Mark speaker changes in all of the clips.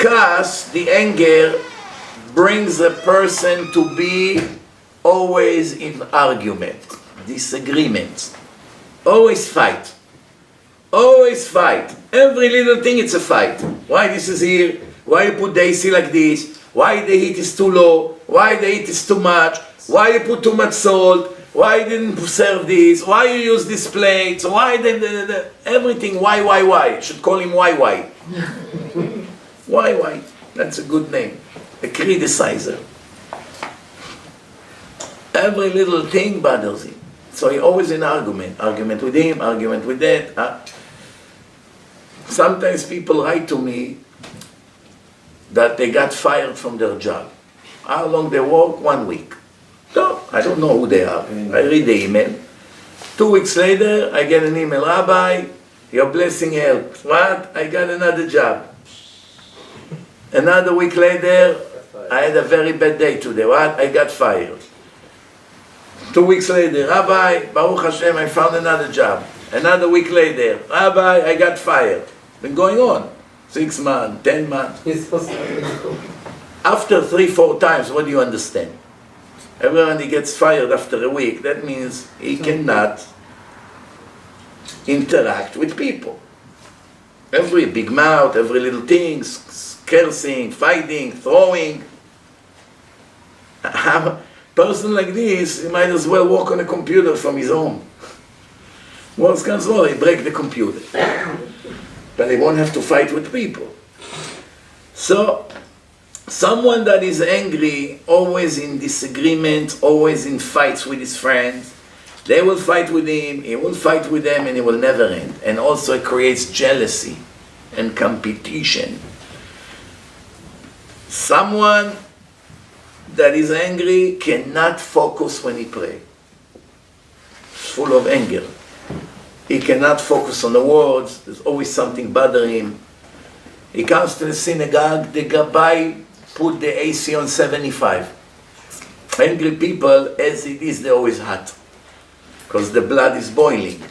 Speaker 1: Kas, the anger, brings a person to be always in argument, disagreement, always fight. Always fight. Every little thing it's a fight. Why this is here? Why you put the AC like this? Why the heat is too low? Why the heat is too much? Why you put too much salt? Why you didn't serve this? Why you use this plate? Why everything? Why? Should call him why? Why? That's a good name. A criticizer. Every little thing bothers him. So he always in argument. Argument with him, argument with that. Sometimes people write to me that they got fired from their job. How long they work? 1 week. No, I don't know who they are. I read the email. 2 weeks later, I get an email. Rabbi, your blessing helped. What? I got another job. Another week later, I had a very bad day today. What? I got fired. 2 weeks later, Rabbi, Baruch Hashem, I found another job. Another week later, Rabbi, I got fired. Been going on. 6 months, 10 months. After 3-4 times, what do you understand? Everyone he gets fired after a week, that means he cannot interact with people. Every big mouth, every little thing, cursing, fighting, throwing. A person like this, he might as well walk on a computer from his home. Worst comes to worst, he break the computer. But he won't have to fight with people. So, someone that is angry, always in disagreement, always in fights with his friends, they will fight with him, he will fight with them, and it will never end. And also it creates jealousy and competition. Someone that is angry cannot focus when he prays. Full of anger. He cannot focus on the words, there's always something bothering him. He comes to the synagogue, the Gabbai put the AC on 75. Angry people, as it is, they're always hot. Because the blood is boiling.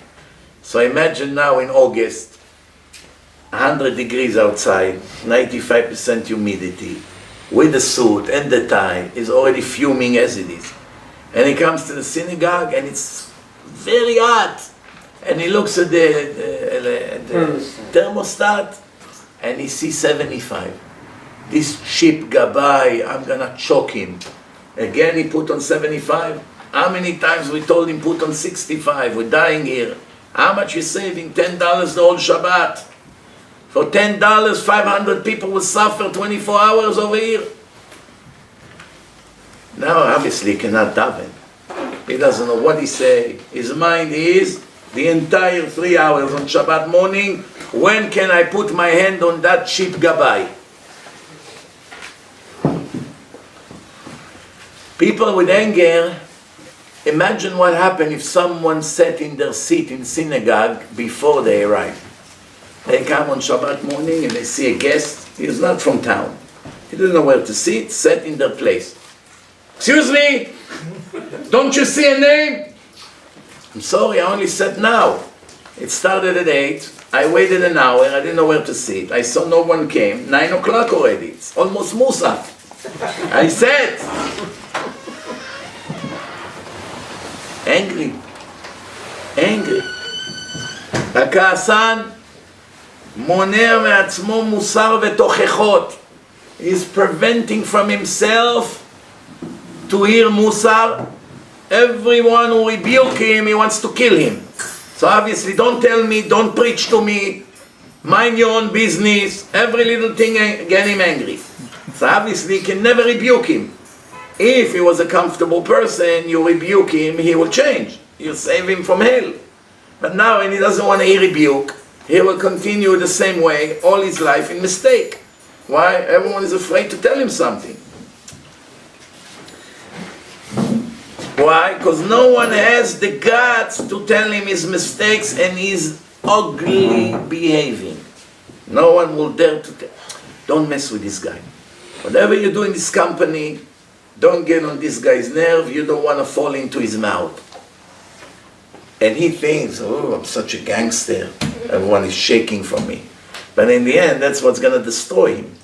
Speaker 1: So imagine now in August, 100 degrees outside, 95% humidity, with the suit and the tie, is already fuming as it is. And he comes to the synagogue and it's very hot. And he looks at the thermostat and he sees 75. This cheap Gabbai, I'm gonna choke him. Again he put on 75. How many times we told him put on 65? We're dying here. How much you saving? $10 the whole Shabbat. For $10, 500 people will suffer 24 hours over here. Now obviously he cannot daven. He doesn't know what he say. His mind is the entire 3 hours on Shabbat morning, when can I put my hand on that cheap Gabbai? People with anger, imagine what happened if someone sat in their seat in synagogue before they arrived. They come on Shabbat morning and they see a guest. He is not from town. He doesn't know where to sit, sat in their place. Excuse me, don't you see a name? I'm sorry, I only sat now. It started at 8. I waited an hour, I didn't know where to sit. I saw no one came. 9 o'clock already. It's almost Musaf. I sat. Angry. הכעסן מונע מעצמו מוסר ותוכחות. He's preventing from himself to hear musar. Everyone who rebuke him, he wants to kill him. So obviously, don't tell me, don't preach to me, mind your own business. Every little thing get him angry. So obviously, you can never rebuke him. If he was a comfortable person, you rebuke him, he will change. You save him from hell. But now, when he doesn't want to hear rebuke, he will continue the same way all his life in mistake. Why? Everyone is afraid to tell him something. Why? Because no one has the guts to tell him his mistakes and his ugly behaving. No one will dare to tell. Don't mess with this guy. Whatever you do in this company, don't get on this guy's nerve. You don't want to fall into his mouth. And he thinks, oh, I'm such a gangster. Everyone is shaking from me. But in the end, that's what's going to destroy him.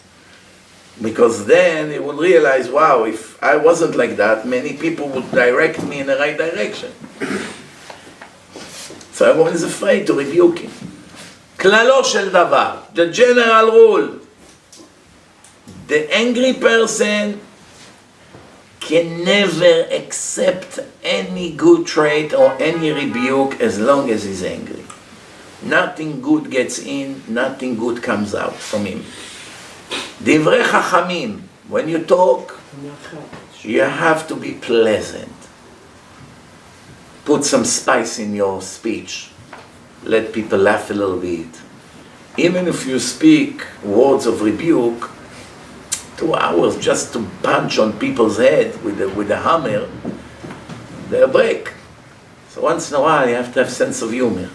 Speaker 1: Because then he will realize, wow, if I wasn't like that, many people would direct me in the right direction. So everyone is afraid to rebuke him. כללו של דבר, the general rule, the angry person can never accept any good trait or any rebuke as long as he's angry. Nothing good gets in, nothing good comes out from him. דברי חכמים, when you talk, you have to be pleasant. Put some spice in your speech. Let people laugh a little bit. Even if you speak words of rebuke, 2 hours just to punch on people's head with a hammer, they'll break. So once in a while you have to have sense of humor.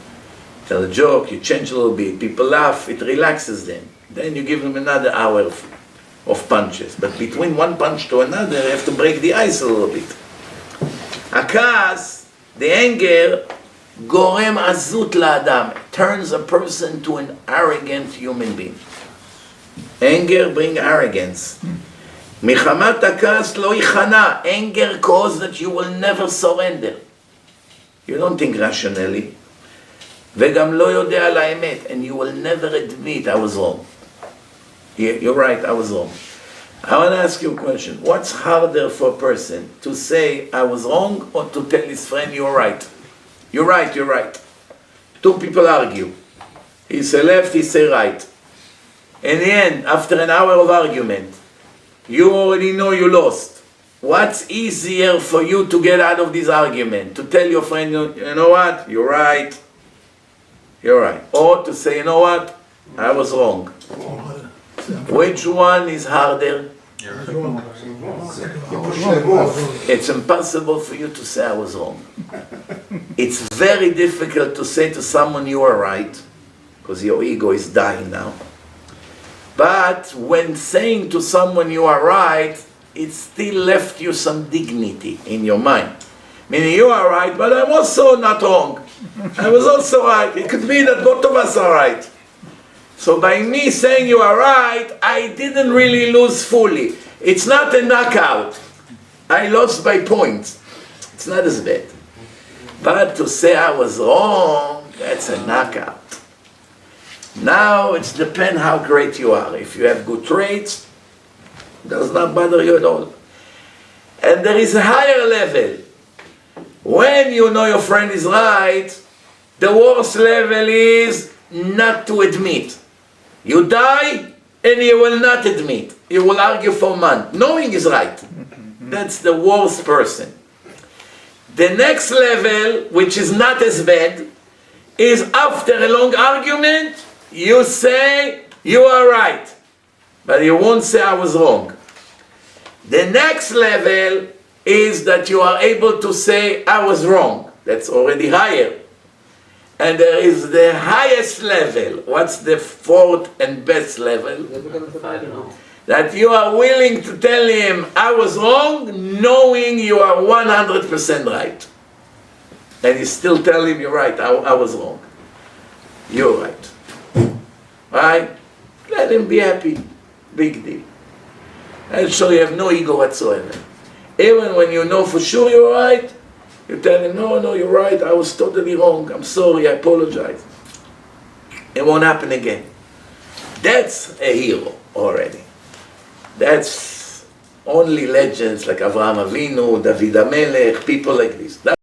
Speaker 1: Tell a joke, you change a little bit, people laugh, it relaxes them. Then you give them another hour of punches. But between one punch to another, you have to break the ice a little bit. הכעס, the anger, גורם עזות לאדם, turns a person to an arrogant human being. Anger brings arrogance. מחמת הכעס לא ייכנע. Anger causes that you will never surrender. You don't think rationally. וגם לא יודע על האמת. And you will never admit, I was wrong. You're right, I was wrong. I want to ask you a question. What's harder for a person to say, I was wrong, or to tell his friend, you're right? You're right, you're right. Two people argue. He say left, he say right. In the end, after an hour of argument, you already know you lost. What's easier for you to get out of this argument? To tell your friend, you know what, you're right. You're right. Or to say, you know what, I was wrong. Which one is harder? It's impossible for you to say I was wrong. It's very difficult to say to someone you are right, because your ego is dying now. But when saying to someone you are right, it still left you some dignity in your mind. Meaning you are right, but I'm also not wrong. I was also right. It could be that both of us are right. So by me saying you are right, I didn't really lose fully. It's not a knockout. I lost by points. It's not as bad. But to say I was wrong, that's a knockout. Now it depends how great you are. If you have good traits, it does not bother you at all. And there is a higher level. When you know your friend is right, the worst level is not to admit. You die and you will not admit. You will argue for a month, knowing is right. That's the worst person. The next level, which is not as bad, is after a long argument, you say you are right, but you won't say I was wrong. The next level is that you are able to say I was wrong. That's already higher. And there is the highest level. What's the fourth and best level? That you are willing to tell him, I was wrong, knowing you are 100% right. And you still tell him, you're right, I was wrong. You're right. Right? Let him be happy. Big deal. And so you have no ego whatsoever. Even when you know for sure you're right, you tell him, no, you're right, I was totally wrong, I'm sorry, I apologize. It won't happen again. That's a hero already. That's only legends like Avraham Avinu, David HaMelech, people like this.